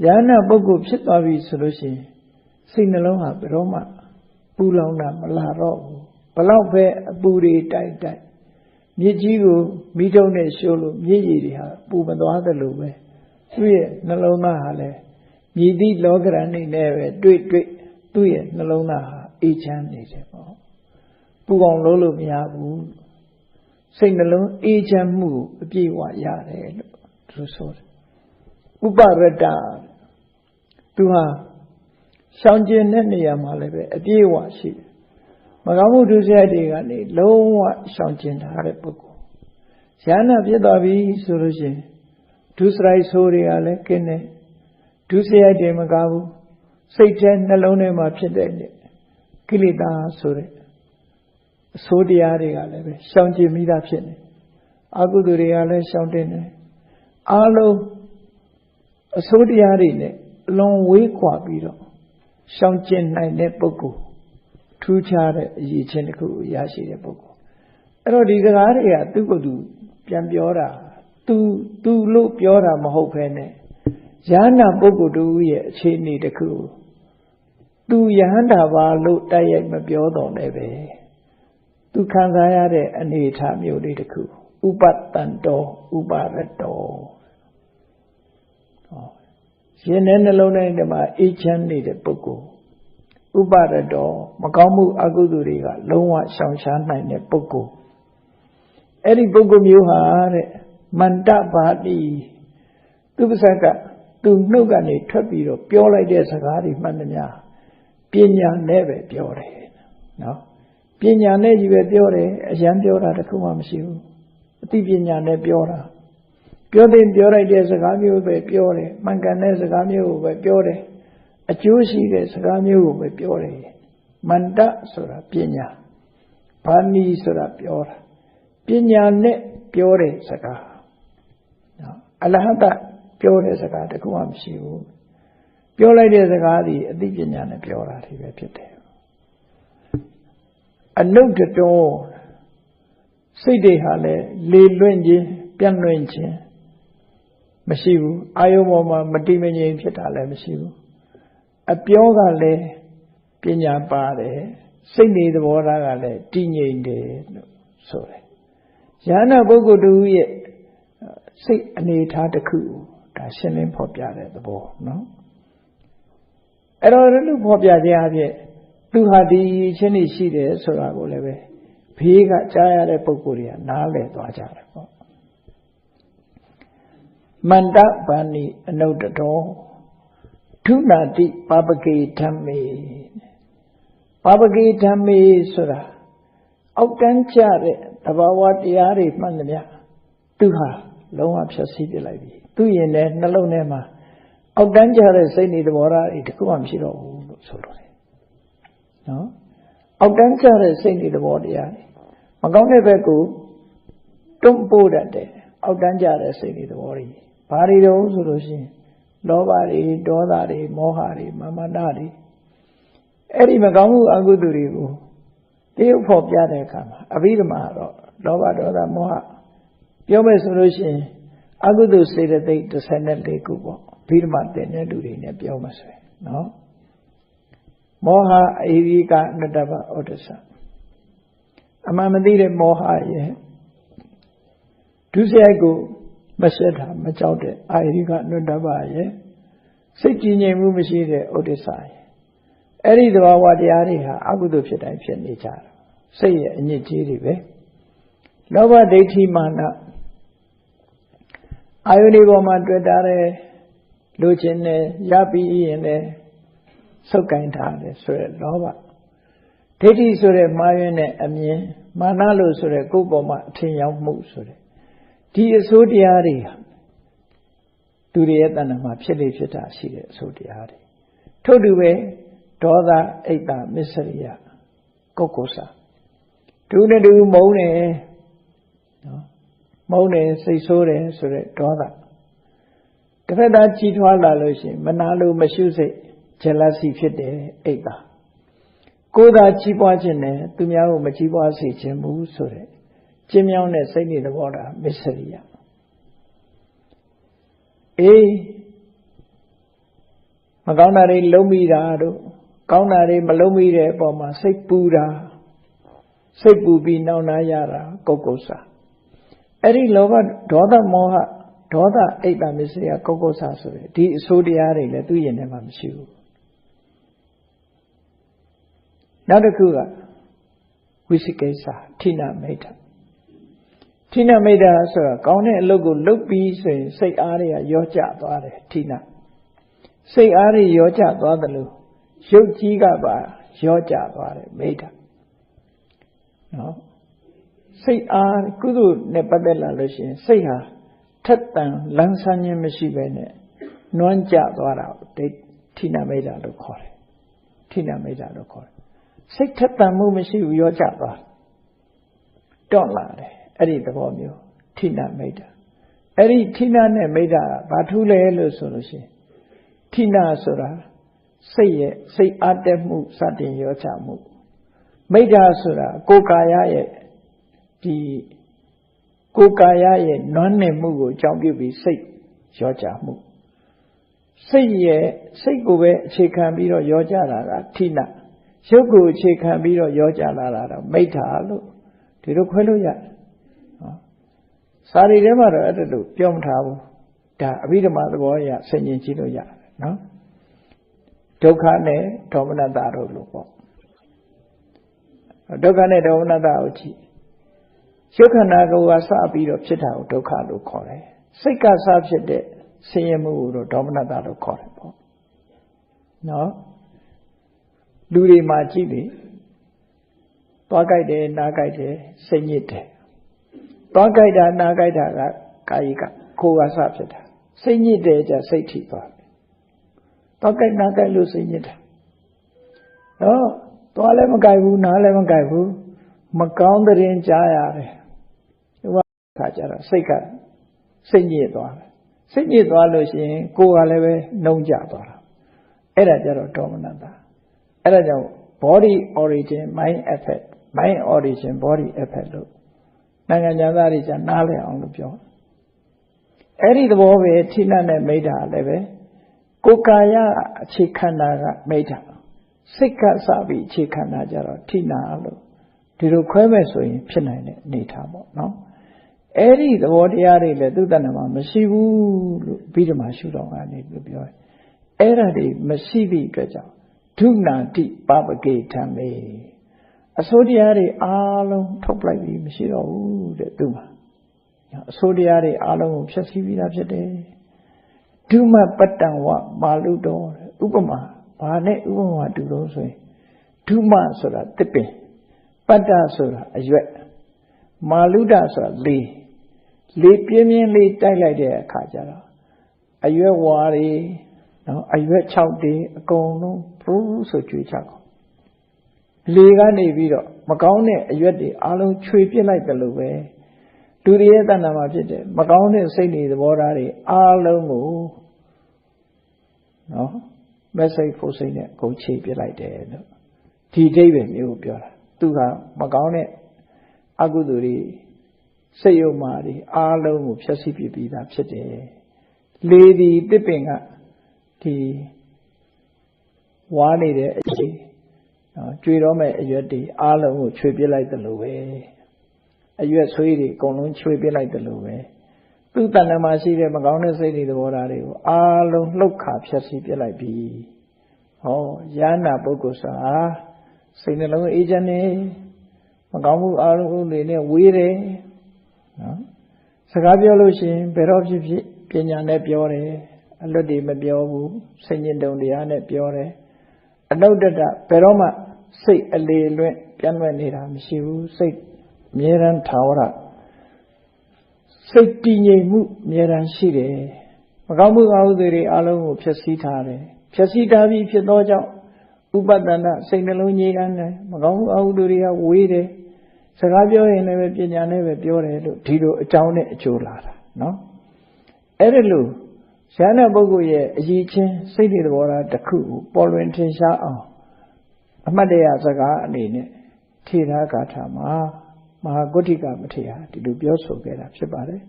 ယန္နာပုဂ္ဂိုလ်ဖြစ်သွားပြီဆိုလို့ရှိရင်စိတ်နှလုံးဟာဘယ်တော့မှပူလောင်တာမလာတော့ဘူးဘလောက်ပဲအပူတွေတိုက်မြစ်ကြီးကိုမိထုံးနဲ့ရှိုးလို့မြစ်ရည်တွေဟာပူမသွားသလိုပဲသူ့ရဲ့နှလုံးသားဟာလည်းမြည်သည့်လောကရန်နေနဲ့ပဲတွေ့သူ့ရဲ့နှလုံးသားဟာအေးချမ်းနေတယ်ပေါ့ပူအောင်လုပ်လို့မရဘူးစိတ်နှလုံးအေးချမ်းမှုအပြည့်အဝရတယ်လို့သူဆိုတယ်ဥပရတ္တသူဟာရှောင်ကျဉ်တဲ့နေရာမှာလည်းပဲအပြည့်အဝရှိတယ်မကောင်းမှုဒုစရိုက်တွေကနေလုံးဝရှောင်ကျဉ်ထားတဲ့ပုဂ္ဂိုလ်ဉာဏ်နဲ့ပြည့်သွားပြီဆိုလို့ရှိရင်ဒုစရိုက်ဆိုးတွေကလည်းကင်းတယ်ဒုစရိုက်တွေမကားဘူးစိတ်ထဲနှလုံးထဲမှာဖြစ်တဲ့ကိလေသာဆိုတဲ့အဆိုးတရားတွေကလည်းပဲရှောင်ကျဉ်မိတာဖြစ်နေအကုသိုလ်တွေကလည်းရှောင်တင်တယ်အားလုံးအဆိုးတရားတွေနဲ့အလွန်ဝေးကွာပြီးတော့ရှောင်ကျဉ်နိုင်တဲ့ပုဂ္ဂိုလ်ထူးခြားတဲ့အရေးချင်းတစ်ခုကိုရရှိတဲ့ပုဂ္ဂိုလ်အဲ့တော့ဒီစကားတွေကသူ့ကိုယ်သူပြန်ပြောတာသူလို့ပြောတာမဟုတ်ဘဲနဲ့ယန္နာပုဂ္ဂိုလ်တူရဲ့အခြေအနေတစ်ခုသူယဟန္တာပါလို့တိုက်ရိုက်မပြောတော့လည်းပဲသူခံစားရတဲ့အနေအထားမျိုးလေးတစ်ခုဥပတန်တောဥပါရတောရှင်တဲ့နှလုံးထဲမှာအေးချမ်းနေတဲ့ပုဂ္ဂိုလ်ဥပါရတောမကောင်းမှုအကုသိုလ်တွေကလုံးဝရှောင်ရှားနိုင်တဲ့ပုဂ္ဂိုလ်အဲ့ဒီပုဂ္ဂိုလ်မျိုးဟာတဲ့မန္တဘာတိသူပါဇက်ကသူနှုတ်ကနေထွက်ပြီးတော့ပြောလိုက်တဲ့စကားတွေမှန်သမျှပညာနဲ့ပဲပြောတယ်နော်ပညာနဲ့ကြီးပဲပြောတယ်အရန်ပြောတာတခုမှမရှိဘူးအသိပညာနဲ့ပြောတာပြောတဲ့ပြောလိုက်တဲ့စကားမျိုးပဲပြောတယ်မှန်ကန်တဲ့စကားမျိုးကိုပဲပြောတယ်အကျိုးရှိတဲ့စကားမျိုးကိုပဲပြောတယ်မန္တဆိုတာပညာဘာနီဆိုတာပြောတာပညာနဲ့ပြောတဲ့စကားနော်အလဟတပြောတဲ့စကားတခုမှမရှိဘူးပြောလိုက်တဲ့စကားဒီအသိပညာနဲ့ပြောတာဒီပဲဖြစ်တယ်အနုတ္တတောစိတ်တွေဟာလည်းလေလွင့်ခြင်းပြန့်လွင့်ခြင်းမရှိဘူးအာယုံပေါ်မှာမတိမငြိမ်ဖြစ်တာလည်းမရှိဘူးအပြောကလည်းပညာပါတယ်စိတ်နေသဘောထားကလည်းတည်ငြိမ်တယ်လို့ဆိုတယ်ယန္နာပုဂ္ဂိုလ်တူရဲ့စိတ်အနေထားတစ်ခုဒါရှင်းလင်းဖော်ပြတဲ့သဘောနော်အဲ့တော့လို့ဖော်ပြခြင်းအဖြစ်သူဟာဒီချင်းနေရှိတယ်ဆိုတာကိုလည်းပဲဘေးကကြားရတဲ့ပုဂ္ဂိုလ်တွေကနားလည်သွားကြတယ်ပေါ့မန္တဗန္နိအနုတ္တတောထုနာတိပါပကေဓမ္မေပါပကေဓမ္မေဆိုတာအောက်တန်းကျတဲ့သဘာဝတရားတွေမှန်သမျှသူဟာလုံးဝဖြတ်စည်းပြလိုက်ပြီသူရင်နဲ့နှလုံးထဲမှာအောက်တန်းကျတဲ့စိတ်နေသဘောထားတွေတခုမှမရှိတော့ဘူးလို့ဆိုလိုတယ်နော်အောက်တန်းကျတဲ့စိတ်နေသဘောတရားတွေမကောင်းတဲ့ဘက်ကိုတွန်းပို့တတ်တယ်အောက်တန်းကျတဲ့စိတ်နေသဘောတွေဘာတွေတုံးဆိုလို့ရှိရင်လောဘတွေဒေါသတွေမောဟတွေမာမနတွေအဲ့ဒီမကောင်းမှုအကုသိုလ်တွေကိုတရုပ်ဖော်ပြတဲ့အခါမှာအဘိဓမ္မာတော့လောဘဒေါသမောဟပြောမယ်ဆိုလို့ရှိရင်အကုသိုလ်စေတသိက်14ခုပေါ့အဘိဓမ္မာသင်တဲ့လူတွေနဲ့ပြောမှဆိုရင်နော်မောဟအေရိကအနတ္တပဩဒ္ဒစအမှန်မသိတဲ့မောဟရဲ့ဒုစရိုက်ကိုမရှက်တာမကြောက်တဲ့အာရိကအနတ္တပရဲ့စိတ်ကြည်ငြိမ်မှုမရှိတဲ့ဩဒ္ဒစရဲ့အဲ့ဒီသဘာဝတရားတွေဟာအကုသိုလ်ဖြစ်တိုင်းဖြစ်နေကြတာစိတ်ရဲ့အညစ်အကြေးတွေပဲလောဘဒိဋ္ဌိမာနအာယုန်ဒီပေါ်မှာတွေ့တာတယ်လိုချင်တယ်ရပြီးရင်လည်းဆုပ်ကင်ထားတယ်ဆိုရယ်လောဘဒိဋ္ဌိဆိုတဲ့မှားယွင်းတဲ့အမြင်မာနလို့ဆိုတဲ့ကိုယ်ပေါ်မှာအထင်ရောက်မှုဆိုတဲ့ဒီအဆိုးတရားတွေသူတွေရဲ့တဏ္ဍာမှာဖြစ်လေဖြစ်တာရှိတဲ့အဆိုးတရားတွေထို့တူပဲဒေါသအိတ်တမစ္စရိယကုက္ကုဆာဒုနဲ့ဒုမုန်းတယ်နော်မုန်းတယ်စိတ်ဆိုးတယ်ဆိုတဲ့ဒေါသတစ်ဖက်သားကြီးထွားလာလို့ရှိရင်မနာလို့မရှုစိတ်jealousy ဖြစ်တယ်အိတ်တာကိုယ်သာကြီးပွားခြင်းနဲ့သူများကိုမကြီးပွားစေခြင်းဘူးဆိုတဲ့ကျင်းမြောင်းတဲ့စိတ်နေသဘောတာမစ္စရိယအေး ကောင်းတာတွေလုံးမိတာတို့ကောင်းတာတွေမလုံးမိတဲ့အပေါ်မှာစိတ်ပူတာစိတ်ပူပြီးနှောင့်နှားရတာကုက္ကုဆာအဲ့ဒီလောဘဒေါသမောဟဒေါသအိတ်တမစ္စရိယကုက္ကုဆာဆိုတဲ့ဒီအဆိုးတရားတွေလည်းသူ့ရင်ထဲမှာမရှိဘူးနောက်တစ်ခုကဝိသိကိစ္စဌိနမိတ်္တဌိနမိတ်္တဆိုတာကောင်းတဲ့အလုပ်ကိုလုပ်ပြီးဆိုရင်စိတ်အားတွေကရောကျသွားတယ်ဌိနစိတ်အားတွေရောကျသွားတယ်လို့ရုပ်ကြီးကပါရောကျသွားတယ်မိတ်္တနော်စိတ်အားကုသိုလ်နဲ့ပတ်သက်လာလို့ရှိရင်စိတ်ဟာထက်သန်လန်းဆန်းခြင်းမရှိဘဲနဲ့နွမ်းကျသွားတာကိုဌိနမိတ်္တလို့ခေါ်တယ်ဌိနမိတ်္တလို့ခေါ်တယ်စိတ်ထက်သန်မှုမရှိဘူးရောကျသွားတွန့်လာတယ်အဲ့ဒီသဘောမျိုးဌိနမိတ်္တအဲ့ဒီဌိနနဲ့မိတ်္တကဘာထူးလဲလို့ဆိုလို့ရှိရင်ဌိနဆိုတာစိတ်ရဲ့စိတ်အားတက်မှုစတင်ရောချမှုမိတ်္တဆိုတာကိုယ်ကာယရဲ့ဒီကိုယ်ကာယရဲ့နွမ်းနယ်မှုကိုအကြောင်းပြုပြီးစိတ်ရောချမှုစိတ်ရဲ့စိတ်ကိုပဲအခြေခံပြီးတော့ရောချတာကဌိနရုပ်ကိုအခြေခံပြီးတော့ရောချလာတာတော့မိဋ္ဌာလို့ဒီလိုခွဲလို့ရတယ်နော်စာရီထဲမှာတော့အဲ့ဒါလို့ပြောမထားဘူးဒါအဘိဓမ္မာသဘောအရဆင်ခြင်ကြည့်လို့ရတယ်နော်ဒုက္ခနဲ့ဒေါမနတတို့လို့ပေါ့ဒုက္ခနဲ့ဒေါမနတကိုကြည့်ရုပ်ခန္ဓာကိုယ်ကစပြီးတော့ဖြစ်တာကိုဒုက္ခလို့ခေါ်တယ်စိတ်ကစဖြစ်တဲ့ဆင်းရဲမှုကိုတော့ဒေါမနတလို့ခေါ်တယ်ပေါ့နော်လူတွေမှာကြည့်ပြီသွားကြိုက်တယ်နားကြိုက်တယ်စိတ်ညစ်တယ်သွားကြိုက်တာနားကြိုက်တာကကာယကကိုယ်ကစဖြစ်တာစိတ်ညစ်တယ်ကြစိတ်ထိသွားတယ်သွားကြိုက်နားကြိုက်လို့စိတ်ညစ်တာနော်သွားလည်းမကြိုက်ဘူးနားလည်းမကြိုက်ဘူးမကောင်းတဲ့ရင်ကြားရတယ်ဒီခါကျတော့စိတ်ကစိတ်ညစ်သွားတယ်စိတ်ညစ်သွားလို့ရှိရင်ကိုယ်ကလည်းပဲနှုံးကြသွားတာအဲ့ဒါကြတော့ဒေါမနတအဲ့ဒါကြောင့် body origin mind effect mind origin body effect လို့နိုင်ငံသားတွေကျနားလည်အောင်လို့ပြောအဲ့ဒီသဘောပဲဌိနနဲ့မိဋ္ဌာလည်းပဲကိုယ်ကာယအခြေခံတာကမိဋ္ဌာစိတ်ကစပြီးအခြေခံတာကြတော့ဌိနလို့ဒီလိုခွဲမဲ့ဆိုရင်ဖြစ်နိုင်တဲ့အနေထားပေါ့နော်အဲ့ဒီသဘောတရားတွေလည်းသူတဏ္ဍမှာမရှိဘူးလို့ပြီးဓမ္မရှုတော်ကနေလို့ပြောတယ်အဲ့ဒါတွေမရှိသည့်အတွက်ကြောင့်ဒုနာတိပပကေဓမ္မေအစိုးတရားတွေအားလုံးထုတ်လိုက်ပြီးမရှိတော့ဘူးတဲ့သူမှာအစိုးတရားတွေအားလုံးကိုဖျက်ဆီးပြီးသားဖြစ်တယ်ဒုမပတ္တံဝမာလုတော်ဥပမာဘာနဲ့ဥပမာတူလို့ဆိုရင်ဒုမဆိုတာတစ်ပင်ပတ္တဆိုတာအရွက်မာလုဒဆိုတာလေပြင်းပြင်းလေးတိုက်လိုက်တဲ့အခါကျတော့အရွက်ဝါတွေနော်အရွက်6တွေအကုန်လုံးပရူးဆိုကျွေးချကုန်လေကနေပြီးတော့မကောင်းတဲ့အရွက်တွေအားလုံးခြွေပစ်လိုက်တယ်လို့ပဲလူတွေရဲ့တဏ္ဍာမှာဖြစ်တယ်မကောင်းတဲ့စိတ်တွေသဘောထားတွေအားလုံးကိုနော်မက်ဆေ့ဖို့စိတ်နဲ့ကုန်ခြေပစ်လိုက်တယ်လို့ဒီအဓိပ္ပာယ်မျိုးပြောတာသူကမကောင်းတဲ့အကုသိုလ်တွေစိတ်ယုံမာတွေအားလုံးကိုဖျက်ဆီးပြပြီးသားဖြစ်တယ်လေဒီတစ်ပင်ကဒီဝါနေတဲ့အချိန်နော်ကျွေတော့မဲ့အရွက်တွေအားလုံးကိုခြွေပစ်လိုက်တယ်လို့ပဲအရွက်ဆွေးတွေအကုန်လုံးခြွေပစ်လိုက်တယ်လို့ပဲသူ့တဏ္ဍာမှာရှိတဲ့မကောင်းတဲ့စိတ်တွေသဘောထားတွေကိုအားလုံးလှုပ်ခါဖျက်ဆီးပြလိုက်ပြီဟောယန္နာပုဂ္ဂိုလ်စာစိတ်နှလုံးအေးချမ်းနေမကောင်းမှုအားလုံးတွေနဲ့ဝေးတယ်နော်စကားပြောလို့ရှိရင်ဘယ်တော့ဖြစ်ဖြစ်ပညာနဲ့ပြောတယ်အလွတ်တွေမပြောဘူးစိတ်ညစ်တုံတရားနဲ့ပြောတယ်အနုတ္တတဘယ်တော့မှစိတ်အလေလွင့်ပြန့်လွင့်နေတာမရှိဘူးစိတ်အမြဲတမ်းထာဝရစိတ်တည်ငြိမ်မှုအမြဲတမ်းရှိတယ်မကောင်းမှုအဟုတွေအားလုံးကိုဖျက်ဆီးထားတယ်ဖျက်ဆီးထားပြီးဖြစ်သောကြောင့်ဥပဒန္တစိတ်နှလုံးငြိမ်းတယ်မကောင်းမှုအဟုတွေကဝေးတယ်စကားပြောရင်လည်းပညာနဲ့ပဲပြောတယ်လို့ဒီလိုအကြောင်းနဲ့အကျိုးလာတာနော်အဲ့ဒါလို့ဉာဏ်ပုဂ္ဂိုလ်ရဲ့အရေးချင်းစိတ်တွေသဘောထားတစ်ခုကိုပေါ်လွင်ထင်ရှားအောင်အမှတ်တရစကားအနေနဲ့ထေရဂါထာမှာမဟာကုဋ္ဌိကမထေရဒီလိုပြောဆိုခဲ့တာဖြစ်ပါတယ်